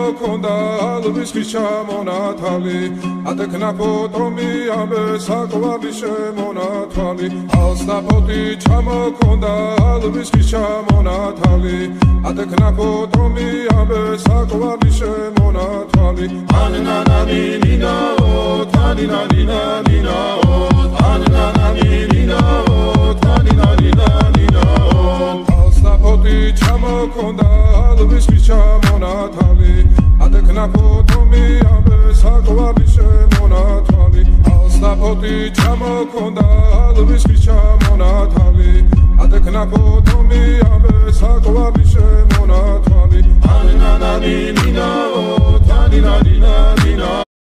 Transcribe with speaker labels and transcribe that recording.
Speaker 1: ჩამოქონდა ალვის ხის ჩამონათალი ატექნა ფოტომი ამე საკვარი შემონათვალი ალსნაფოთი ჩამოქონდა ალვის ხის ჩამონათალი ატექნა ფოტომი ამე საკვარი შემონათვალი ანანანინინაო თანინანინანინაო ანანანინინაო თანინანინანინაო ალსნაფოთი ჩამოქონდა ალვის ხის ჩამონათალი ატექნა ფოტომი ამე საკვარი შემონათვალი ალსნაფოთი ჩამოქონდა ალვის ხის ჩამონათალი ატექნა ფოტომი ამე საკვარი შემონათვალი ანანანინინაო თანინანინანინაო